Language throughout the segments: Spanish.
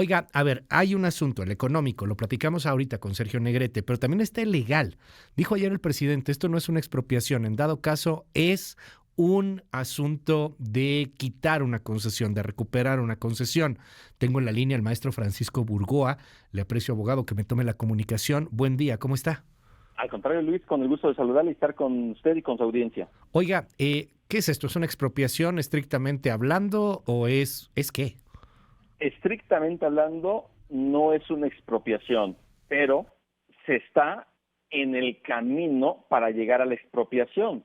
Oiga, a ver, hay un asunto, el económico, lo platicamos ahorita con Sergio Negrete, pero también está el legal. Dijo ayer el presidente, esto no es una expropiación, en dado caso es un asunto de quitar una concesión, de recuperar una concesión. Tengo en la línea al maestro Francisco Burgoa, le aprecio abogado que me tome la comunicación. Buen día, ¿cómo está? Al contrario, Luis, con el gusto de saludarle y estar con usted y con su audiencia. Oiga, ¿qué es esto? ¿Es una expropiación estrictamente hablando o es qué? Estrictamente hablando, no es una expropiación, pero se está en el camino para llegar a la expropiación,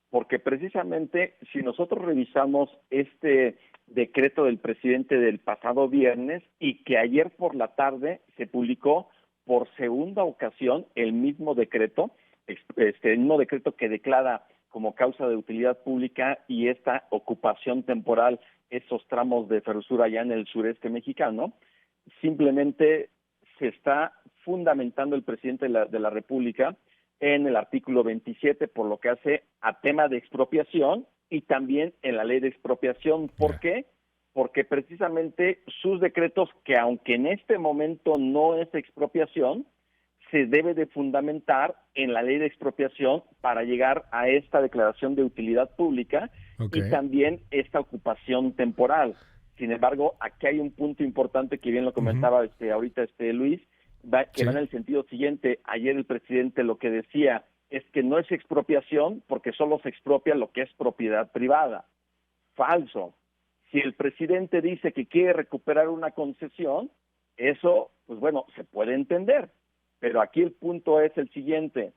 porque precisamente si nosotros revisamos este decreto del presidente del pasado viernes y que ayer por la tarde se publicó por segunda ocasión el mismo decreto, el mismo decreto que declara como causa de utilidad pública y esta ocupación temporal esos tramos de ferrosur allá en el sureste mexicano, simplemente se está fundamentando el presidente de la República en el artículo 27 por lo que hace a tema de expropiación y también en la ley de expropiación. ¿Por qué? Porque precisamente sus decretos, que aunque en este momento no es expropiación, se debe de fundamentar en la ley de expropiación para llegar a esta declaración de utilidad pública y también esta ocupación temporal. Sin embargo, aquí hay un punto importante que bien lo comentaba ahorita Luis, que va en el sentido siguiente. Ayer el presidente lo que decía es que no es expropiación porque solo se expropia lo que es propiedad privada. Falso. Si el presidente dice que quiere recuperar una concesión, eso, pues bueno, se puede entender. Pero aquí el punto es el siguiente.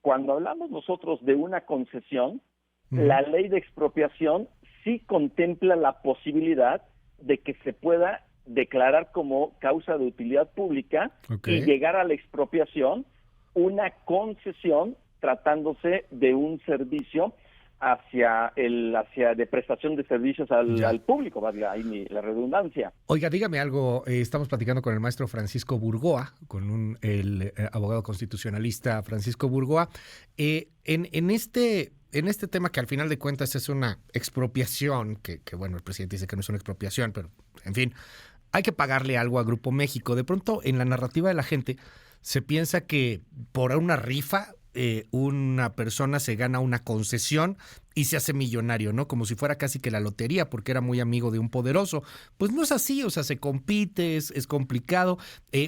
Cuando hablamos nosotros de una concesión, la ley de expropiación sí contempla la posibilidad de que se pueda declarar como causa de utilidad pública y llegar a la expropiación una concesión tratándose de un servicio hacia de prestación de servicios al público, valga ahí la redundancia. Oiga, dígame algo, estamos platicando con el maestro Francisco Burgoa, con el abogado constitucionalista Francisco Burgoa, en este tema que al final de cuentas es una expropiación, que bueno, el presidente dice que no es una expropiación, pero en fin, hay que pagarle algo a Grupo México. De pronto, en la narrativa de la gente, se piensa que por una rifa una persona se gana una concesión y se hace millonario, ¿no? Como si fuera casi que la lotería, porque era muy amigo de un poderoso. Pues no es así, o sea, se compite, es complicado,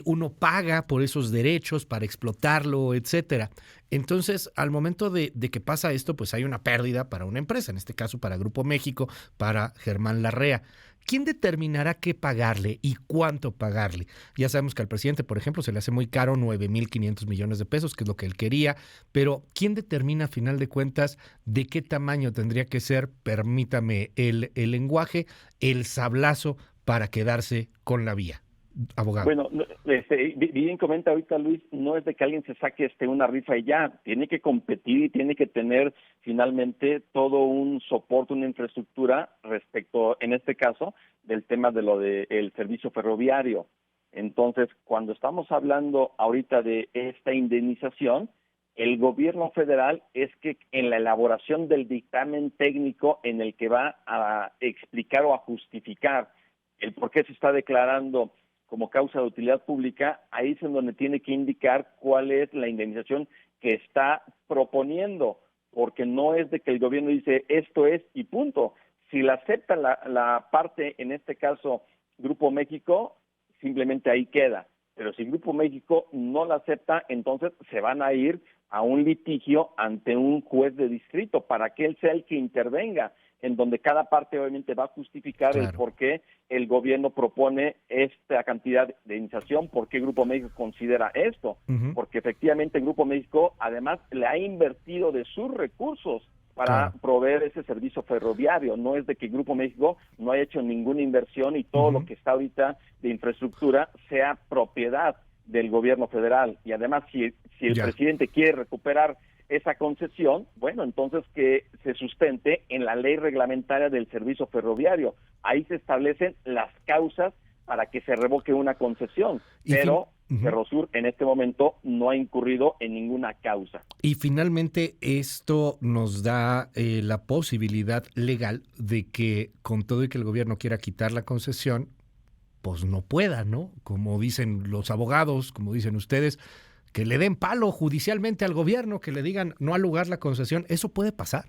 uno paga por esos derechos para explotarlo, etcétera. Entonces, al momento de que pasa esto, pues hay una pérdida para una empresa, en este caso para Grupo México, para Germán Larrea. ¿Quién determinará qué pagarle y cuánto pagarle? Ya sabemos que al presidente, por ejemplo, se le hace muy caro 9,500 millones de pesos, que es lo que él quería, pero ¿quién determina a final de cuentas de qué tamaño tendría que ser, permítame el lenguaje, el sablazo para quedarse con la vía? Abogado. Bueno, bien comenta ahorita Luis, no es de que alguien se saque una rifa y ya, tiene que competir y tiene que tener finalmente todo un soporte, una infraestructura respecto, en este caso, del tema de lo del servicio ferroviario. Entonces, cuando estamos hablando ahorita de esta indemnización, el gobierno federal es que en la elaboración del dictamen técnico en el que va a explicar o a justificar el por qué se está declarando como causa de utilidad pública, ahí es en donde tiene que indicar cuál es la indemnización que está proponiendo, porque no es de que el gobierno dice esto es y punto. Si la acepta la parte, en este caso Grupo México, simplemente ahí queda. Pero si Grupo México no la acepta, entonces se van a ir a un litigio ante un juez de distrito para que él sea el que intervenga, en donde cada parte obviamente va a justificar el por qué el gobierno propone esta cantidad de indemnización, por qué Grupo México considera esto, porque efectivamente el Grupo México además le ha invertido de sus recursos para proveer ese servicio ferroviario. No es de que Grupo México no haya hecho ninguna inversión y todo lo que está ahorita de infraestructura sea propiedad del gobierno federal. Y además, si el presidente quiere recuperar esa concesión, bueno, entonces que se sustente en la ley reglamentaria del servicio ferroviario. Ahí se establecen las causas para que se revoque una concesión, pero Ferrosur en este momento no ha incurrido en ninguna causa. Y finalmente esto nos da la posibilidad legal de que, con todo y que el gobierno quiera quitar la concesión, pues no pueda, ¿no? Como dicen los abogados, como dicen ustedes, que le den palo judicialmente al gobierno, que le digan no al lugar la concesión. ¿Eso puede pasar?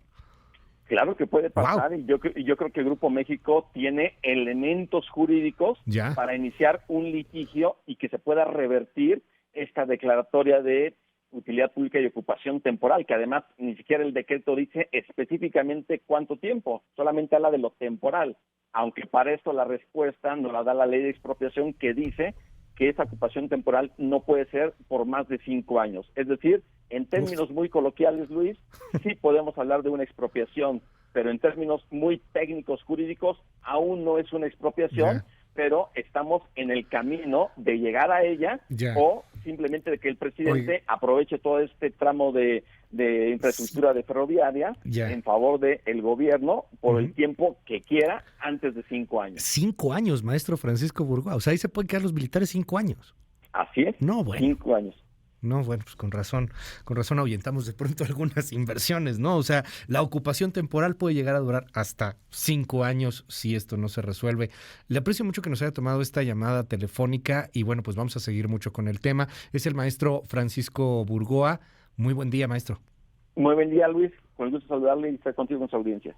Claro que puede pasar, Wow. y yo creo que Grupo México tiene elementos jurídicos Ya. para iniciar un litigio y que se pueda revertir esta declaratoria de utilidad pública y ocupación temporal, que además ni siquiera el decreto dice específicamente cuánto tiempo, solamente habla de lo temporal, aunque para esto la respuesta nos la da la ley de expropiación, que dice que esa ocupación temporal no puede ser por más de 5 años. Es decir, en términos muy coloquiales, Luis, sí podemos hablar de una expropiación, pero en términos muy técnicos jurídicos aún no es una expropiación, Ya. pero estamos en el camino de llegar a ella, Ya. o simplemente de que el presidente aproveche todo este tramo de infraestructura de ferroviaria Ya. en favor del gobierno por el Ujú. tiempo que quiera antes de 5 años. 5 años, maestro Francisco Burgoa. O sea, ahí se pueden quedar los militares 5 años. Así es, No, bueno. 5 años. No, bueno, pues con razón ahuyentamos de pronto algunas inversiones, ¿no? O sea, la ocupación temporal puede llegar a durar hasta 5 años si esto no se resuelve. Le aprecio mucho que nos haya tomado esta llamada telefónica y bueno, pues vamos a seguir mucho con el tema. Es el maestro Francisco Burgoa. Muy buen día, maestro. Muy buen día, Luis. Con el gusto de saludarle y estar contigo con su audiencia.